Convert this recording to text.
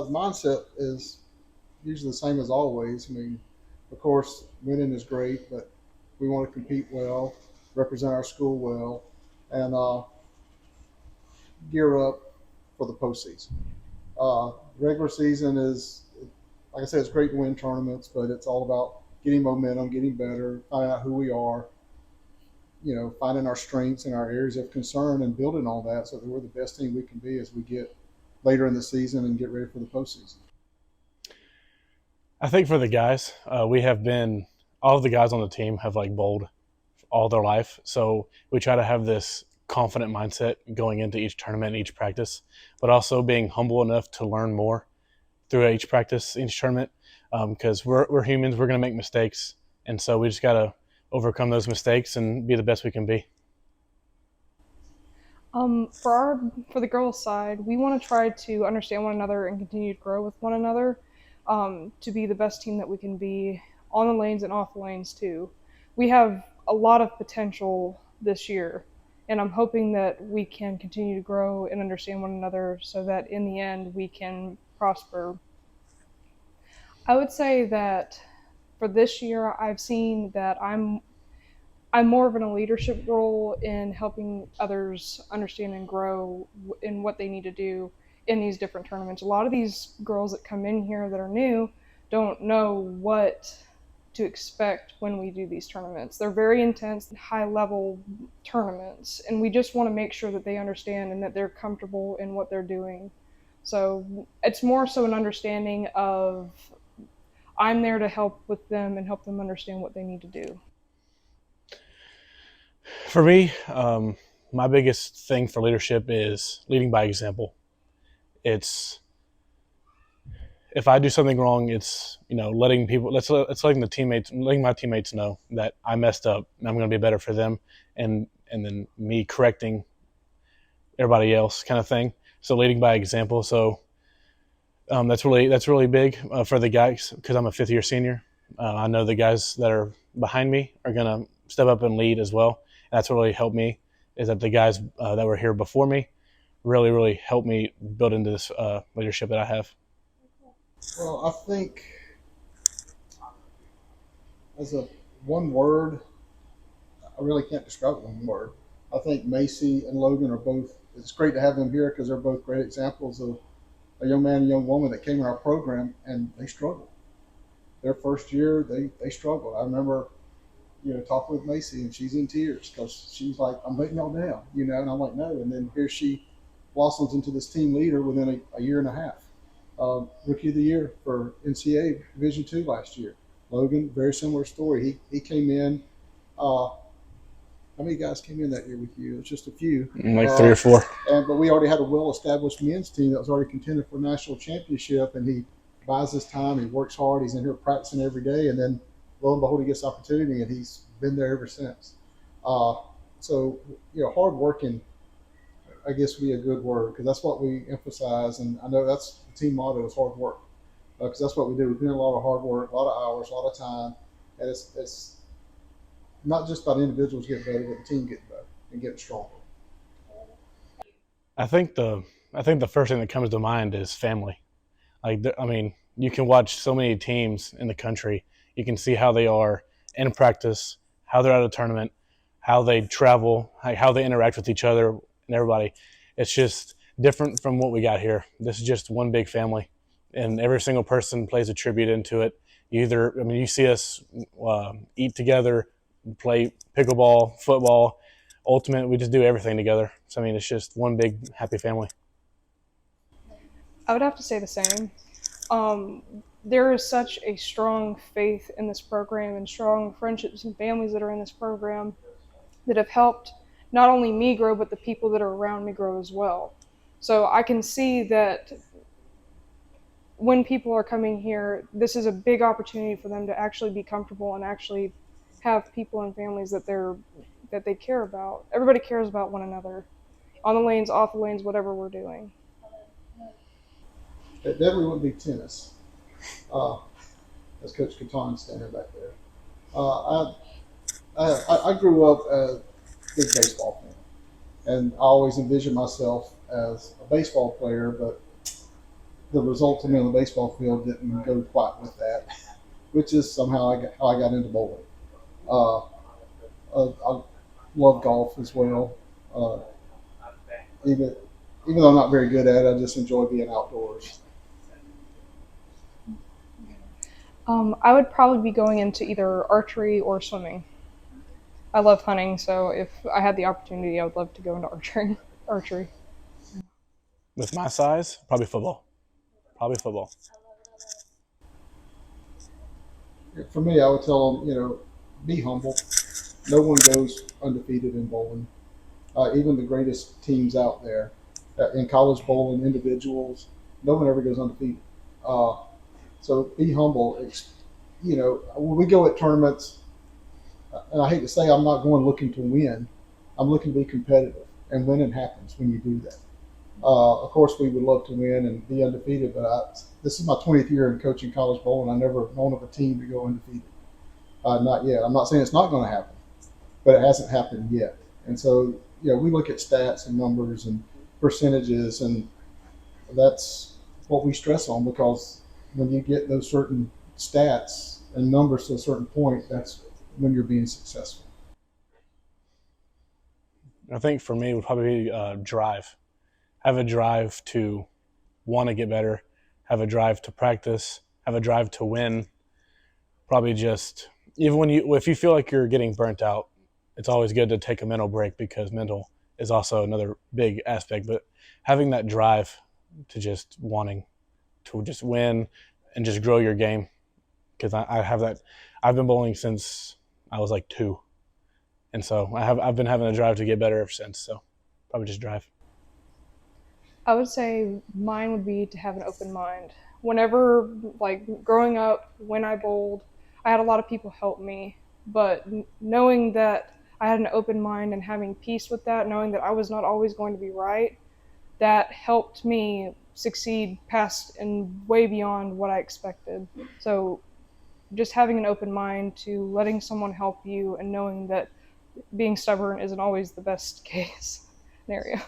The mindset is usually the same as always. I mean, of course, winning is great, but we want to compete well, represent our school well, and gear up for the postseason. Regular season is, like I said, it's great to win tournaments, but it's all about getting momentum, getting better, finding out who we are, finding our strengths and our areas of concern and building on that so that we're the best team we can be as we get later in the season and get ready for the postseason. I think for the guys, we have been all of the guys on the team have like bowled all their life, so we try to have this confident mindset going into each tournament, and each practice, but also being humble enough to learn more through each practice, each tournament, because we're humans, we're going to make mistakes, and so we just got to overcome those mistakes and be the best we can be. For the girls' side, we want to try to understand one another and continue to grow with one another, to be the best team that we can be on the lanes and off the lanes too. We have a lot of potential this year, and I'm hoping that we can continue to grow and understand one another so that in the end we can prosper. I would say that for this year, I've seen that I'm more of in a leadership role in helping others understand and grow in what they need to do in these different tournaments. A lot of these girls that come in here that are new don't know what to expect when we do these tournaments. They're very intense, high level tournaments, and we just want to make sure that they understand and that they're comfortable in what they're doing. So it's more so an understanding of I'm there to help with them and help them understand what they need to do. For me, my biggest thing for leadership is leading by example. It's if I do something wrong, it's letting people, it's letting my teammates know that I messed up and I'm going to be better for them, and then me correcting everybody else, kind of thing. So leading by example. So that's really big for the guys because I'm a fifth year senior. I know the guys that are behind me are going to step up and lead as well. And that's what really helped me is that the guys that were here before me really helped me build into this leadership that I have. Well, I think as a one word, I really can't describe it in one word. I think Macy and Logan are both. It's great to have them here because they're both great examples of a young man and young woman that came in our program and they struggled. Their first year, they struggled. I remember, talking with Macy and she's in tears because she's like, "I'm letting y'all down," and I'm like, "No." And then here she blossoms into this team leader within a year and a half. Rookie of the year for NCAA Division II last year. Logan, very similar story. He came in. How many guys came in that year with you? It was just a few. Like 3 or 4. But we already had a well-established men's team that was already contending for a national championship, and he buys his time. He works hard. He's in here practicing every day, and then lo and behold, he gets opportunity, and he's been there ever since. So, hard working, I guess, would be a good word because that's what we emphasize, and I know that's the team motto is hard work because that's what we do. We do a lot of hard work, a lot of hours, a lot of time, and it's not just about individuals getting better, but the team getting better and getting stronger. I think the first thing that comes to mind is family. You can watch so many teams in the country. You can see how they are in practice, how they're at a tournament, how they travel, how they interact with each other and everybody. It's just different from what we got here. This is just one big family, and every single person plays a tribute into it. You see us eat together, play pickleball, football, ultimate. We just do everything together. So, it's just one big happy family. I would have to say the same. There is such a strong faith in this program and strong friendships and families that are in this program that have helped not only me grow, but the people that are around me grow as well. So I can see that when people are coming here, this is a big opportunity for them to actually be comfortable and actually have people and families that they care about. Everybody cares about one another, on the lanes, off the lanes, whatever we're doing. It definitely wouldn't be tennis, as Coach Caton's standing back there. I grew up as a big baseball fan, and I always envisioned myself as a baseball player, but the result to me on the baseball field didn't go quite with that, which is somehow how I got into bowling. Uh, I love golf as well. Uh, even even though I'm not very good at it, I just enjoy being outdoors. I would probably be going into either archery or swimming. I love hunting, so if I had the opportunity, I would love to go into archery. Archery. With my size, probably football. Probably football. For me, I would tell them, be humble. No one goes undefeated in bowling. Even the greatest teams out there in college bowling, individuals, no one ever goes undefeated. Uh, so be humble. When we go at tournaments, and I hate to say I'm not going looking to win. I'm looking to be competitive, and winning happens when you do that. Of course, we would love to win and be undefeated, but this is my 20th year in coaching college bowling. I never known of a team to go undefeated. Not yet. I'm not saying it's not going to happen, but it hasn't happened yet. And so, we look at stats and numbers and percentages, and that's what we stress on, because when you get those certain stats and numbers to a certain point, that's when you're being successful. I think for me it would probably be drive. Have a drive to want to get better, have a drive to practice, have a drive to win. Probably just even if you feel like you're getting burnt out, it's always good to take a mental break, because mental is also another big aspect. But having that drive to just wanting to just win and just grow your game, because I have that. I've been bowling since I was like 2, and so I've been having a drive to get better ever since. So probably just drive. I would say mine would be to have an open mind. Whenever, like growing up, when I bowled, I had a lot of people help me, but knowing that I had an open mind and having peace with that, knowing that I was not always going to be right, that helped me succeed past and way beyond what I expected. So just having an open mind to letting someone help you and knowing that being stubborn isn't always the best case scenario.